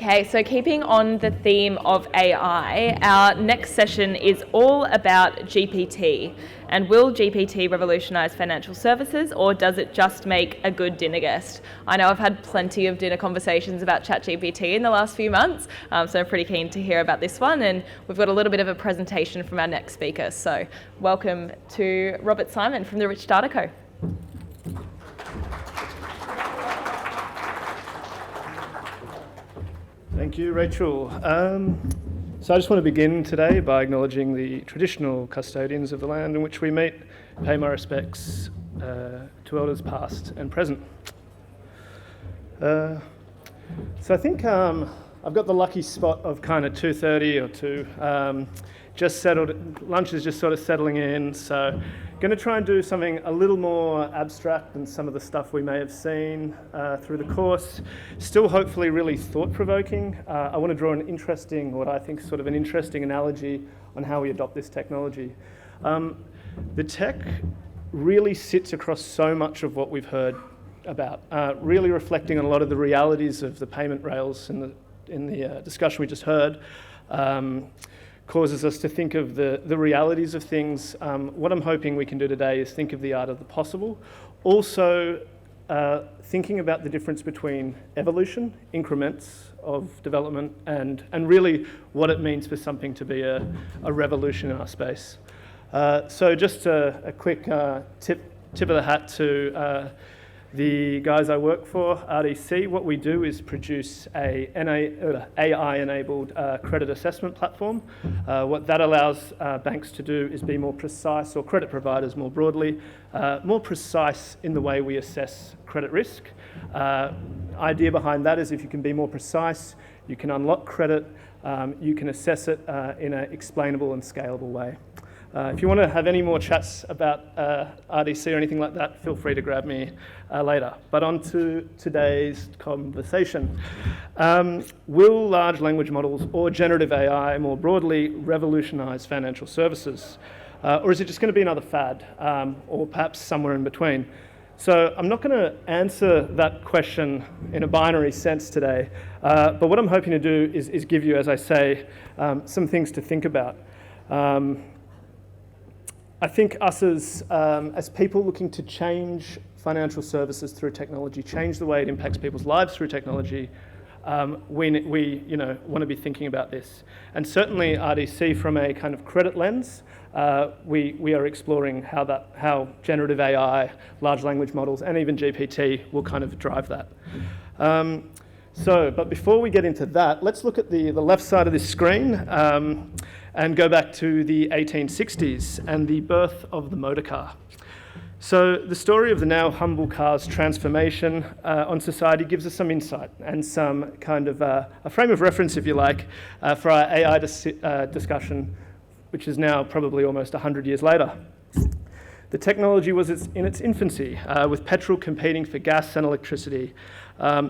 Okay, so keeping on the theme of AI, our next session is all about GPT. And will GPT revolutionise financial services, or does it just make a good dinner guest? I know I've had plenty of dinner conversations about ChatGPT in the last few months, so I'm pretty keen to hear about this one. And we've got a little bit of a presentation from our next speaker. So welcome to Robert Simon from the Rich Data Co. Thank you, Rachel. So I just want to begin today by acknowledging the traditional custodians of the land in which we meet, pay my respects to elders past and present. So I think I've got the lucky spot of kind of 2:30 or 2, just settled, lunch is just sort of settling in, so going to try and do something a little more abstract than some of the stuff we may have seen through the course. Still hopefully really thought-provoking. I want to draw an interesting, what I think is sort of an interesting analogy on how we adopt this technology. The tech really sits across so much of what we've heard about, really reflecting on a lot of the realities of the payment rails in the discussion we just heard. Causes us to think of the realities of things. What I'm hoping we can do today is think of the art of the possible. Also, thinking about the difference between evolution, increments of development, and really what it means for something to be a revolution in our space. So just a quick tip of the hat to the guys I work for, RDC. What we do is produce a AI-enabled credit assessment platform. What that allows banks to do is be more precise, or credit providers more broadly, more precise in the way we assess credit risk. Idea behind that is if you can be more precise, you can unlock credit, you can assess it in an explainable and scalable way. If you want to have any more chats about RDC or anything like that, feel free to grab me later. But on to today's conversation. Will large language models or generative AI more broadly revolutionise financial services? Or is it just going to be another fad, or perhaps somewhere in between? So I'm not going to answer that question in a binary sense today, but what I'm hoping to do is give you, as I say, some things to think about. I think us as people looking to change financial services through technology, change the way it impacts people's lives through technology, we want to be thinking about this. And certainly RDC, from a kind of credit lens, we are exploring how generative AI, large language models, and even GPT will kind of drive that. But before we get into that, let's look at the left side of this screen and go back to the 1860s and the birth of the motor car. So the story of the now humble car's transformation on society gives us some insight and some kind of a frame of reference, if you like, for our AI discussion, which is now probably almost 100 years later. The technology was in its infancy, with petrol competing for gas and electricity.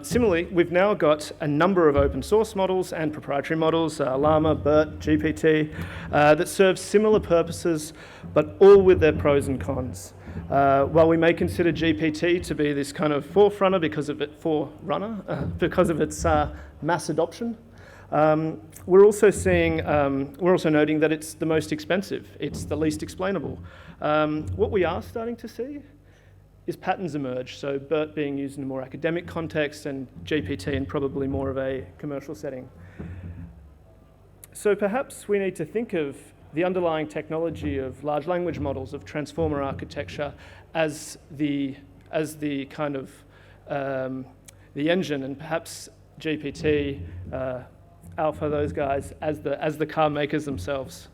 Similarly, we've now got a number of open source models and proprietary models, Llama, BERT, GPT, that serve similar purposes, but all with their pros and cons. While we may consider GPT to be this kind of forerunner because of its mass adoption, we're also noting that it's the most expensive. It's the least explainable. What we are starting to see is patterns emerge. So BERT being used in a more academic context and GPT in probably more of a commercial setting. So perhaps we need to think of the underlying technology of large language models, of transformer architecture, as the kind of the engine, and perhaps GPT, Alpha, those guys, as the car makers themselves.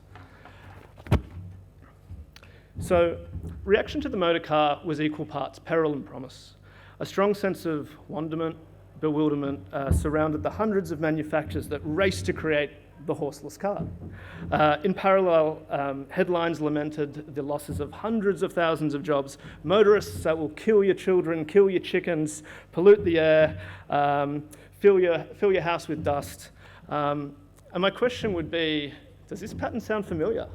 So reaction to the motor car was equal parts peril and promise. A strong sense of wonderment, bewilderment surrounded the hundreds of manufacturers that raced to create the horseless car. In parallel, headlines lamented the losses of hundreds of thousands of jobs. Motorists that will kill your children, kill your chickens, pollute the air, fill your house with dust. And my question would be, does this pattern sound familiar?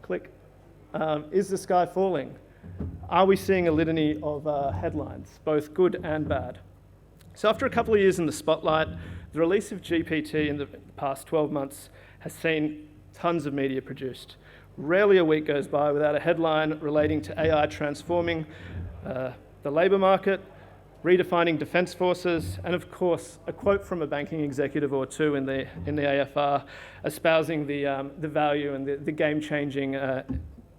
Click. Is the sky falling? Are we seeing a litany of headlines, both good and bad? So after a couple of years in the spotlight, the release of GPT in the past 12 months has seen tons of media produced. Rarely a week goes by without a headline relating to AI transforming the labour market, redefining defence forces, and of course, a quote from a banking executive or two in the AFR espousing the value and the game-changing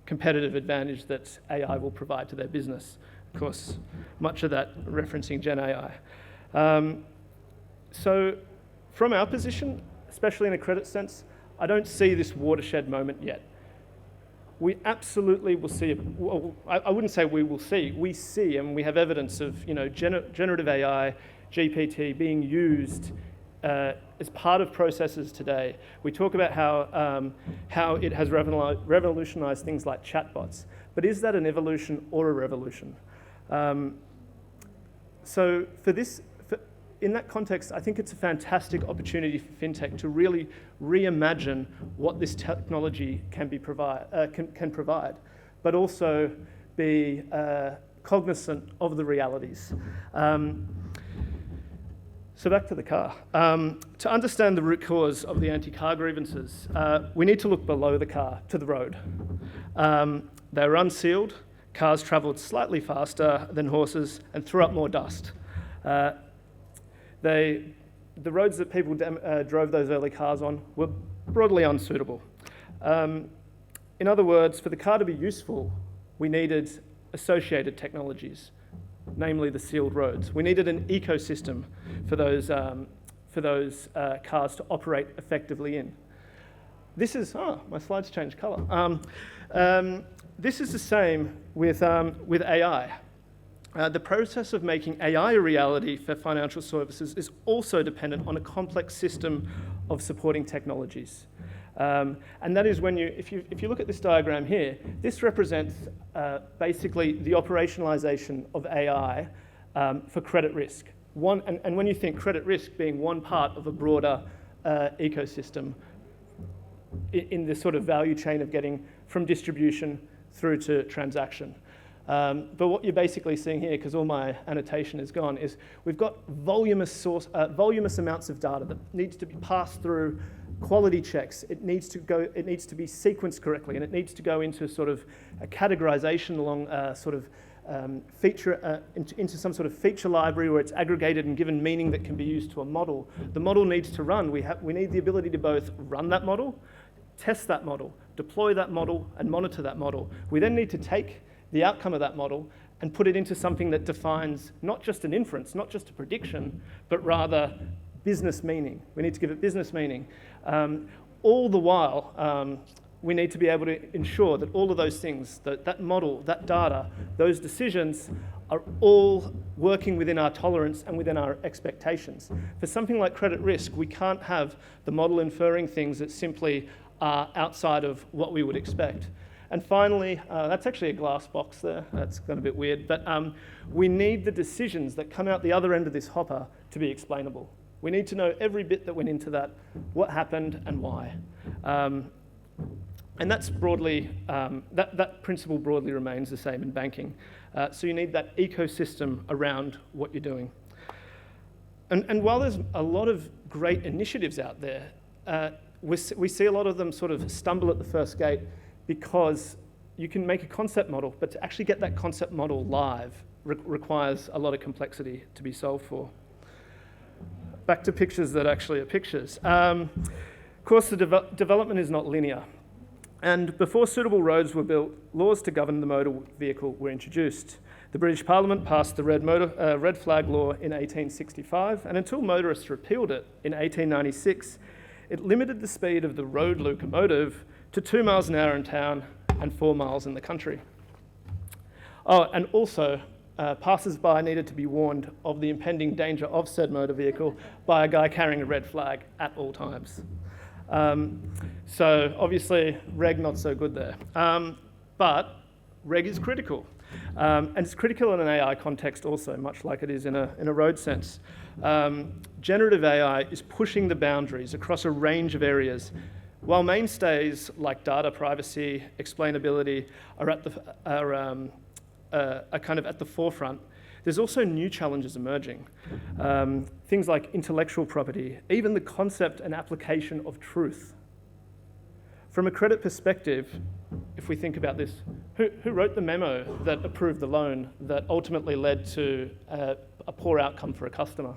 competitive advantage that AI will provide to their business. Of course, much of that referencing Gen AI. So from our position, especially in a credit sense, I don't see this watershed moment yet. We absolutely will see, well, I wouldn't say we see, and we have evidence of generative AI, GPT being used as part of processes today. We talk about how it has revolutionized things like chatbots, but is that an evolution or a revolution? So in that context, I think it's a fantastic opportunity for FinTech to really reimagine what this technology can provide, but also be cognizant of the realities. So back to the car. To understand the root cause of the anti-car grievances, we need to look below the car to the road. They were unsealed, cars travelled slightly faster than horses and threw up more dust. The roads that people drove those early cars on were broadly unsuitable. In other words, for the car to be useful, we needed associated technologies, namely the sealed roads. We needed an ecosystem for those cars to operate effectively in. This is, my slides changed colour. This is the same with AI. The process of making AI a reality for financial services is also dependent on a complex system of supporting technologies. And that is when if you look at this diagram here, this represents basically the operationalization of AI for credit risk. And when you think credit risk being one part of a broader ecosystem in this sort of value chain of getting from distribution through to transaction. But what you're basically seeing here, because all my annotation is gone, is we've got voluminous amounts of data that needs to be passed through quality checks. It needs to be sequenced correctly, and it needs to go into sort of a categorization along into some sort of feature library where it's aggregated and given meaning that can be used to a model. The model needs to run. We need the ability to both run that model, test that model, deploy that model, and monitor that model. We then need to take the outcome of that model and put it into something that defines not just an inference, not just a prediction, but rather business meaning. We need to give it business meaning. All the while, we need to be able to ensure that all of those things, that model, that data, those decisions are all working within our tolerance and within our expectations. For something like credit risk, we can't have the model inferring things that simply are outside of what we would expect. And finally, that's actually a glass box there. That's got a bit weird. But we need the decisions that come out the other end of this hopper to be explainable. We need to know every bit that went into that, what happened and why. And that's broadly, that principle broadly remains the same in banking. So you need that ecosystem around what you're doing. And while there's a lot of great initiatives out there, we see a lot of them sort of stumble at the first gate because you can make a concept model, but to actually get that concept model live requires a lot of complexity to be solved for. Back to pictures that actually are pictures. Of course, the development is not linear. And before suitable roads were built, laws to govern the motor vehicle were introduced. The British Parliament passed the red flag law in 1865, and until motorists repealed it in 1896, it limited the speed of the road locomotive to 2 miles an hour in town and 4 miles in the country. Oh, and also, passers-by needed to be warned of the impending danger of said motor vehicle by a guy carrying a red flag at all times. So obviously, reg not so good there. But reg is critical. And it's critical in an AI context also, much like it is in a road sense. Generative AI is pushing the boundaries across a range of areas. While mainstays like data privacy, explainability are kind of at the forefront, There's also new challenges emerging. Things like intellectual property, even the concept and application of truth. From a credit perspective, if we think about this, who wrote the memo that approved the loan that ultimately led to a poor outcome for a customer?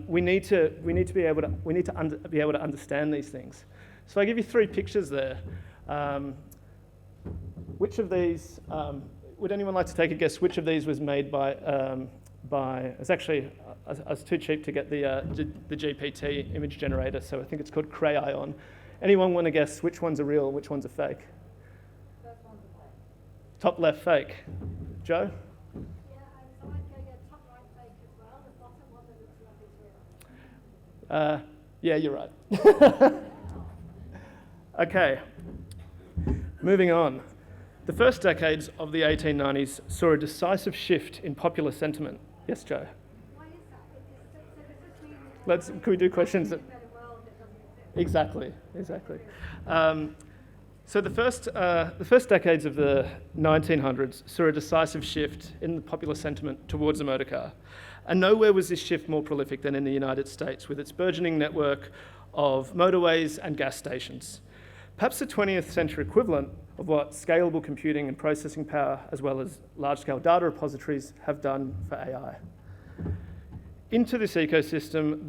We need to be able to understand these things. So I give you 3 pictures there. Which of these? Would anyone like to take a guess? Which of these was made by? It's actually I was too cheap to get the GPT image generator, so I think it's called Crayon. Anyone want to guess which ones are real, which ones are fake? First one's a fake. Top left fake. Joe? Yeah, so I'd go top right fake as well. The bottom one that looks like it's real. Yeah, you're right. Okay, moving on. The first decades of the 1890s saw a decisive shift in popular sentiment. Yes, Joe? Why is that? So does this mean Can we do questions? a better world that doesn't exist? Exactly. So the first decades of the 1900s saw a decisive shift in the popular sentiment towards a motor car. And nowhere was this shift more prolific than in the United States, with its burgeoning network of motorways and gas stations. Perhaps the 20th century equivalent of what scalable computing and processing power, as well as large-scale data repositories, have done for AI. Into this ecosystem,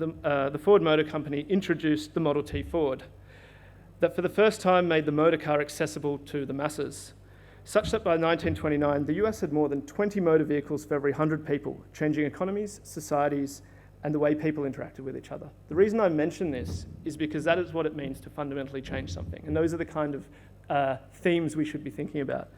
the Ford Motor Company introduced the Model T Ford, that for the first time made the motor car accessible to the masses, such that by 1929, the US had more than 20 motor vehicles for every 100 people, changing economies, societies, and the way people interacted with each other. The reason I mention this is because that is what it means to fundamentally change something, and those are the kind of themes we should be thinking about.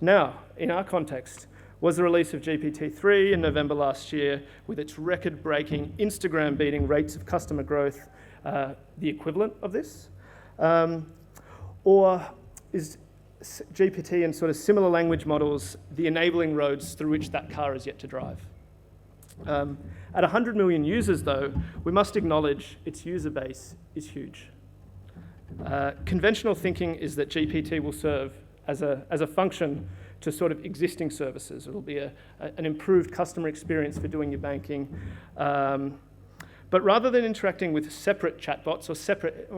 Now, in our context, was the release of GPT-3 in November last year, with its record-breaking, Instagram-beating rates of customer growth, the equivalent of this? Or is GPT and sort of similar language models the enabling roads through which that car is yet to drive? At 100 million users, though, we must acknowledge its user base is huge. Conventional thinking is that GPT will serve as a function to sort of existing services. It'll be an improved customer experience for doing your banking. But rather than interacting with separate chatbots or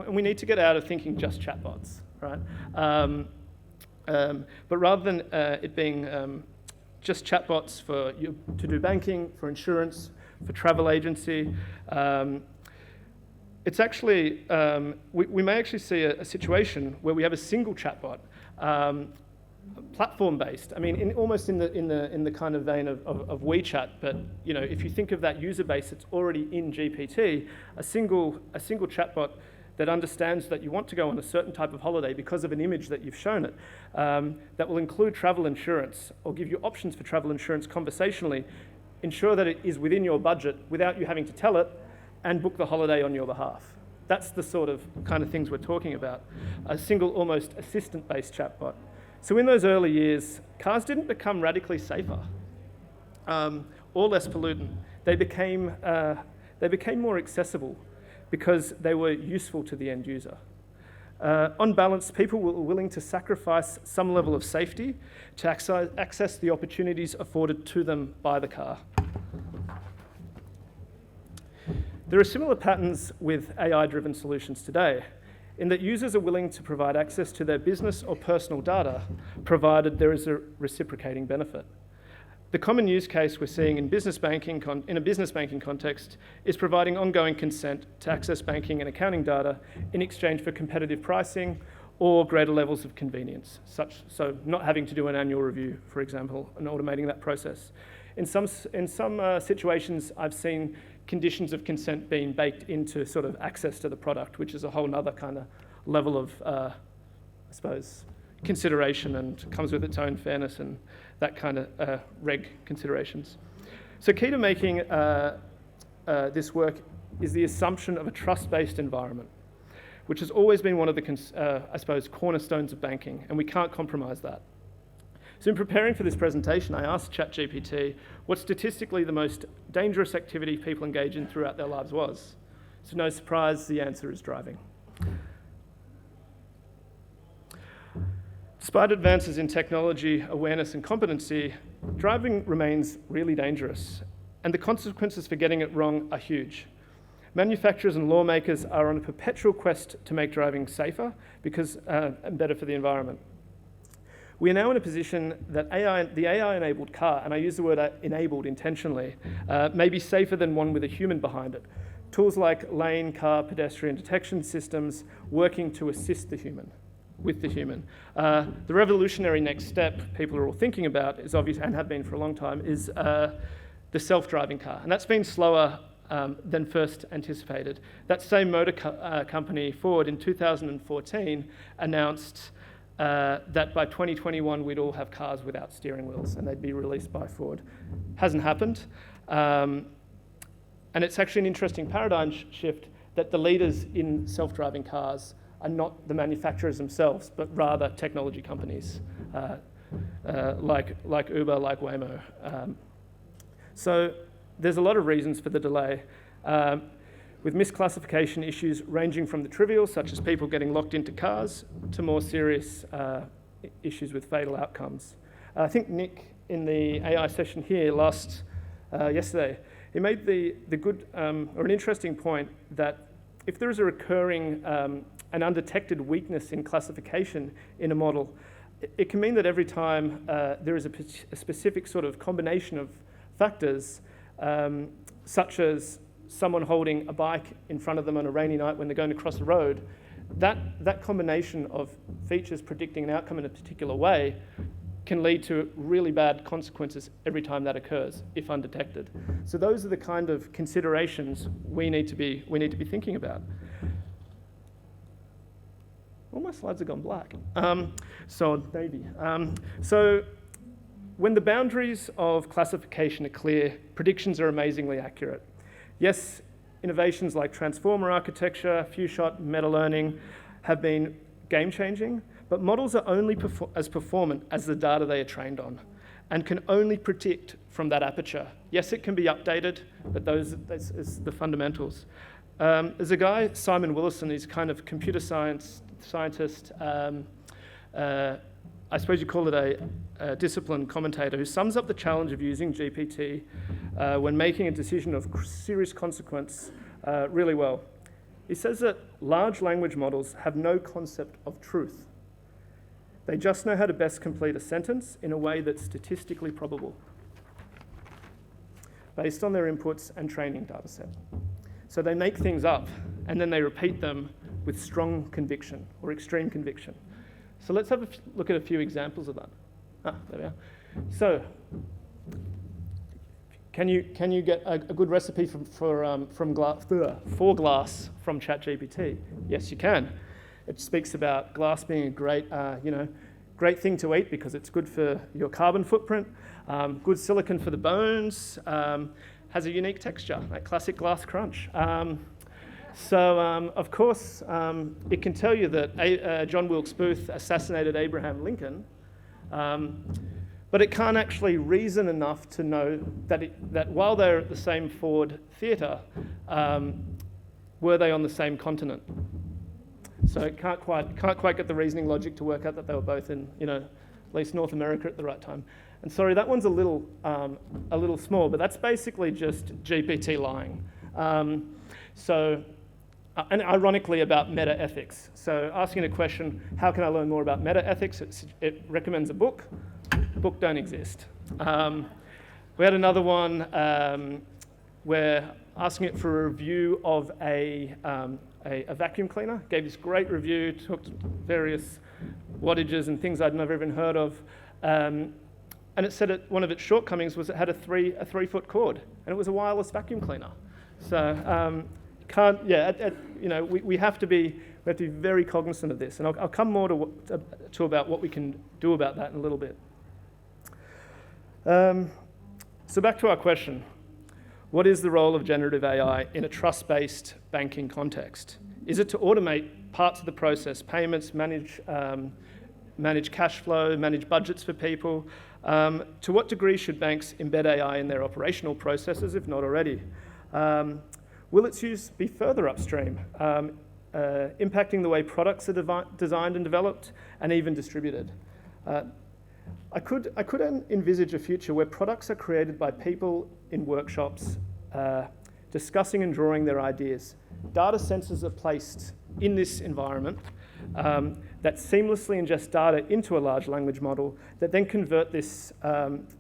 and we need to get out of thinking just chatbots, right? But rather than it being just chatbots for you to do banking, for insurance, for travel agency, it's actually, we may actually see a situation where we have a single chatbot, platform-based. I mean, almost in the kind of vein of WeChat, but you know, if you think of that user base that's already in GPT, a single chatbot that understands that you want to go on a certain type of holiday because of an image that you've shown it, that will include travel insurance or give you options for travel insurance conversationally, ensure that it is within your budget without you having to tell it, and book the holiday on your behalf. That's the sort of kind of things we're talking about. A single, almost assistant-based chatbot. So in those early years, cars didn't become radically safer or less pollutant. They became more accessible because they were useful to the end user. On balance, people were willing to sacrifice some level of safety to access the opportunities afforded to them by the car. There are similar patterns with AI-driven solutions today, in that users are willing to provide access to their business or personal data, provided there is a reciprocating benefit. The common use case we're seeing in business banking in a business banking context is providing ongoing consent to access banking and accounting data in exchange for competitive pricing or greater levels of convenience, so not having to do an annual review, for example, and automating that process. In some situations, I've seen conditions of consent being baked into sort of access to the product, which is a whole other kind of level of, I suppose, consideration, and comes with its own fairness and that kind of reg considerations. So key to making this work is the assumption of a trust-based environment, which has always been one of the, I suppose, cornerstones of banking, and we can't compromise that. So in preparing for this presentation, I asked ChatGPT what statistically the most dangerous activity people engage in throughout their lives was. So no surprise, the answer is driving. Despite advances in technology, awareness and competency, driving remains really dangerous, and the consequences for getting it wrong are huge. Manufacturers and lawmakers are on a perpetual quest to make driving safer and better for the environment. We are now in a position that the AI-enabled car, and I use the word enabled intentionally, may be safer than one with a human behind it. Tools like lane, car, pedestrian detection systems working to assist the human, with the human. The revolutionary next step people are all thinking about is obvious, and have been for a long time, is the self-driving car. And that's been slower than first anticipated. That same motor company, Ford, in 2014 announced that by 2021 we'd all have cars without steering wheels and they'd be released by Ford. Hasn't happened. And it's actually an interesting paradigm shift that the leaders in self-driving cars are not the manufacturers themselves, but rather technology companies like Uber, like Waymo. So there's a lot of reasons for the delay, with misclassification issues ranging from the trivial, such as people getting locked into cars, to more serious issues with fatal outcomes. I think Nick, in the AI session here yesterday, he made the good or an interesting point that if there is a recurring and undetected weakness in classification in a model, it can mean that every time there is a specific sort of combination of factors, such as someone holding a bike in front of them on a rainy night when they're going to cross the road, that combination of features predicting an outcome in a particular way can lead to really bad consequences every time that occurs, if undetected. So those are the kind of considerations we need to be thinking about. All my slides have gone black. So maybe. So when the boundaries of classification are clear, predictions are amazingly accurate. Yes, innovations like transformer architecture, few-shot meta-learning have been game-changing, but models are only as performant as the data they are trained on and can only predict from that aperture. Yes, it can be updated, but that's the fundamentals. There's a guy, Simon Willison, he's kind of computer scientist, I suppose you call it a discipline commentator, who sums up the challenge of using GPT when making a decision of serious consequence really well. He says that large language models have no concept of truth. They just know how to best complete a sentence in a way that's statistically probable, based on their inputs and training data set. So they make things up, and then they repeat them with strong conviction or extreme conviction. So let's have a look at a few examples of that. There we are. So, can you get a good recipe for glass from ChatGPT? Yes, you can. It speaks about glass being a great thing to eat because it's good for your carbon footprint, good silicon for the bones, has a unique texture, like classic glass crunch. Of course, it can tell you that John Wilkes Booth assassinated Abraham Lincoln, but it can't actually reason enough to know that while they're at the same Ford theatre, were they on the same continent? So it can't quite get the reasoning logic to work out that they were both in, at least North America at the right time. And sorry, that one's a little small, but that's basically just GPT lying. And ironically about meta-ethics. So asking a question, how can I learn more about meta-ethics? It recommends a book. Book don't exist. We had another one where asking it for a review of a vacuum cleaner. Gave this great review, talked various wattages and things I'd never even heard of. And it said one of its shortcomings was it had a 3-foot cord, and it was a wireless vacuum cleaner. So we have to be very cognizant of this, and I'll come more to about what we can do about that in a little bit. So back to our question: what is the role of generative AI in a trust-based banking context? Is it to automate parts of the process, payments, manage cash flow, manage budgets for people? To what degree should banks embed AI in their operational processes, if not already? Will its use be further upstream, impacting the way products are designed and developed and even distributed? I could envisage a future where products are created by people in workshops discussing and drawing their ideas. Data sensors are placed in this environment that seamlessly ingest data into a large language model that then convert this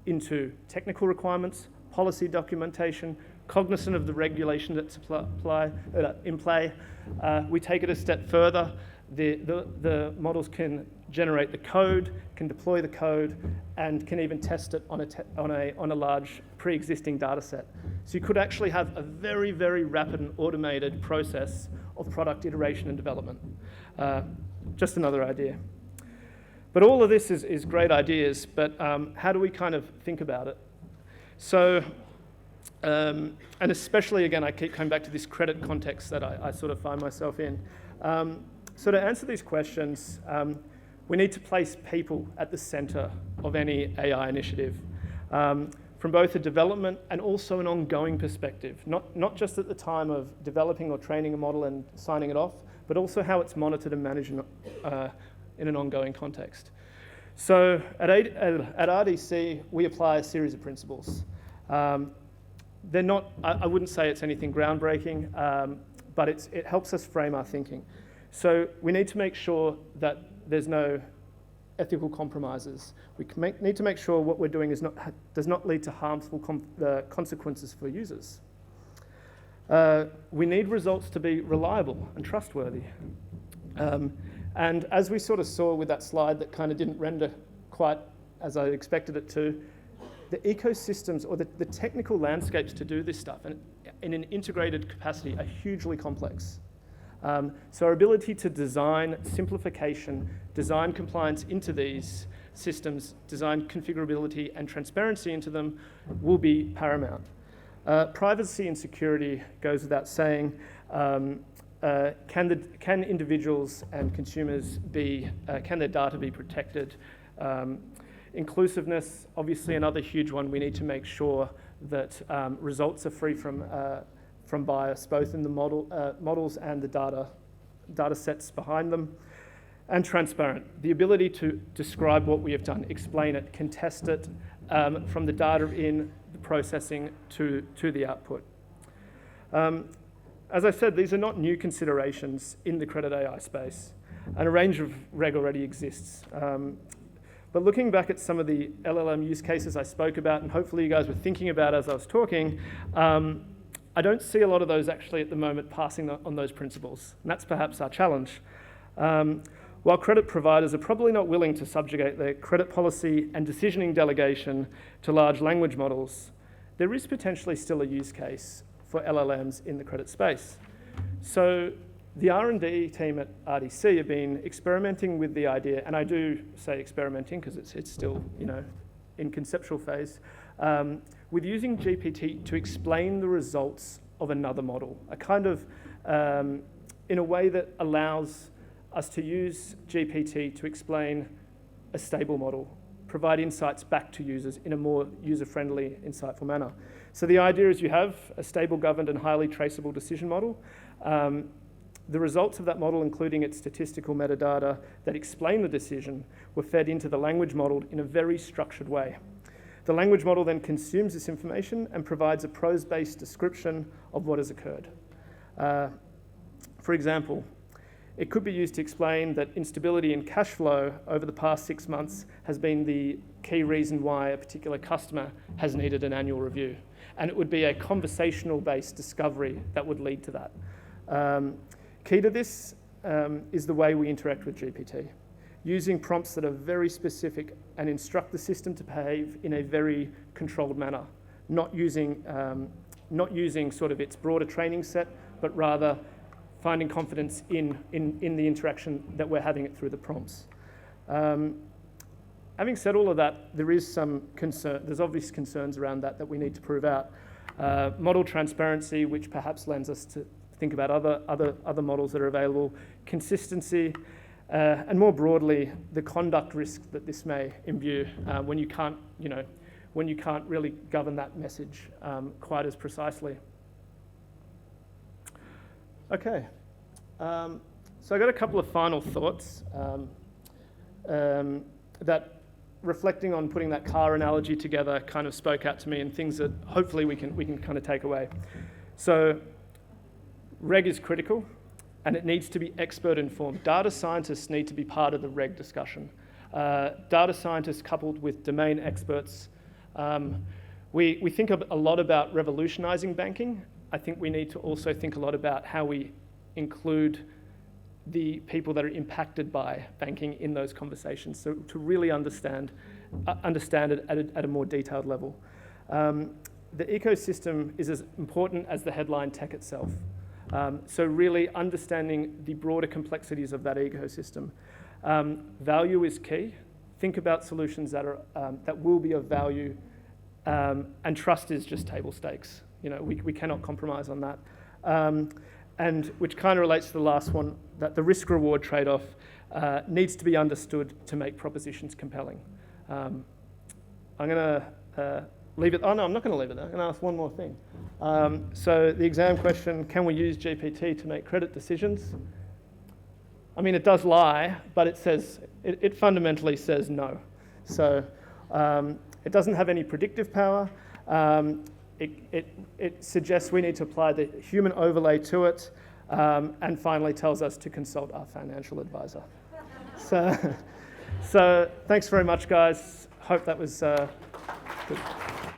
into technical requirements, policy documentation, cognizant of the regulation that's in play. We take it a step further. The models can generate the code, can deploy the code, and can even test it on a large pre-existing data set. So you could actually have a very, very rapid and automated process of product iteration and development. Just another idea. But all of this is great ideas, but how do we kind of think about it? So, and especially, again, I keep coming back to this credit context that I sort of find myself in. So to answer these questions, we need to place people at the center of any AI initiative, from both a development and also an ongoing perspective, not just at the time of developing or training a model and signing it off, but also how it's monitored and managed in an ongoing context. So at RDC, we apply a series of principles. They're not, I wouldn't say it's anything groundbreaking, but it helps us frame our thinking. So we need to make sure that there's no ethical compromises. We need to make sure what we're doing does not lead to harmful consequences for users. We need results to be reliable and trustworthy. And as we sort of saw with that slide that kind of didn't render quite as I expected it to, the ecosystems or the technical landscapes to do this stuff and in an integrated capacity are hugely complex. So our ability to design simplification, design compliance into these systems, design configurability and transparency into them will be paramount. Privacy and security goes without saying. Can individuals and consumers can their data be protected? Inclusiveness, obviously another huge one. We need to make sure that results are free from bias, both in the models and the data sets behind them. And transparent, the ability to describe what we have done, explain it, contest it from the data in the processing to the output. As I said, these are not new considerations in the credit AI space, and a range of reg already exists. But looking back at some of the LLM use cases I spoke about, and hopefully you guys were thinking about as I was talking, I don't see a lot of those actually at the moment passing on those principles, and that's perhaps our challenge. While credit providers are probably not willing to subjugate their credit policy and decisioning delegation to large language models, there is potentially still a use case for LLMs in the credit space. So the R&D team at RDC have been experimenting with the idea, and I do say experimenting because it's still, in conceptual phase, with using GPT to explain the results of another model, a kind of, in a way that allows us to use GPT to explain a stable model, provide insights back to users in a more user-friendly, insightful manner. So the idea is you have a stable, governed, and highly traceable decision model. The results of that model, including its statistical metadata that explain the decision, were fed into the language model in a very structured way. The language model then consumes this information and provides a prose-based description of what has occurred. For example, it could be used to explain that instability in cash flow over the past 6 months has been the key reason why a particular customer has needed an annual review. And it would be a conversational-based discovery that would lead to that. Key to this is the way we interact with GPT, using prompts that are very specific and instruct the system to behave in a very controlled manner, not using sort of its broader training set, but rather finding confidence in the interaction that we're having it through the prompts. Having said all of that, there is some concern. There's obvious concerns around that we need to prove out. Model transparency, which perhaps lends us to think about other models that are available, consistency, and more broadly, the conduct risk that this may imbue when you can't really govern that message quite as precisely. Okay, so I got a couple of final thoughts that reflecting on putting that car analogy together kind of spoke out to me, and things that hopefully we can kind of take away. So reg is critical, and it needs to be expert informed. Data scientists need to be part of the reg discussion. Data scientists coupled with domain experts. We think a lot about revolutionising banking. I think we need to also think a lot about how we include the people that are impacted by banking in those conversations, so to really understand it at a more detailed level. The ecosystem is as important as the headline tech itself. So really understanding the broader complexities of that ecosystem. Value is key. Think about solutions that will be of value, and trust is just table stakes. You know, we cannot compromise on that. And which kind of relates to the last one, that the risk-reward trade-off needs to be understood to make propositions compelling. I'm going to leave it. Oh no, I'm not going to leave it there. I'm going to ask one more thing. So the exam question: can we use GPT to make credit decisions? I mean, it does lie, but it fundamentally says no. So it doesn't have any predictive power. It suggests we need to apply the human overlay to it, and finally tells us to consult our financial advisor. So thanks very much, guys. Hope that was good.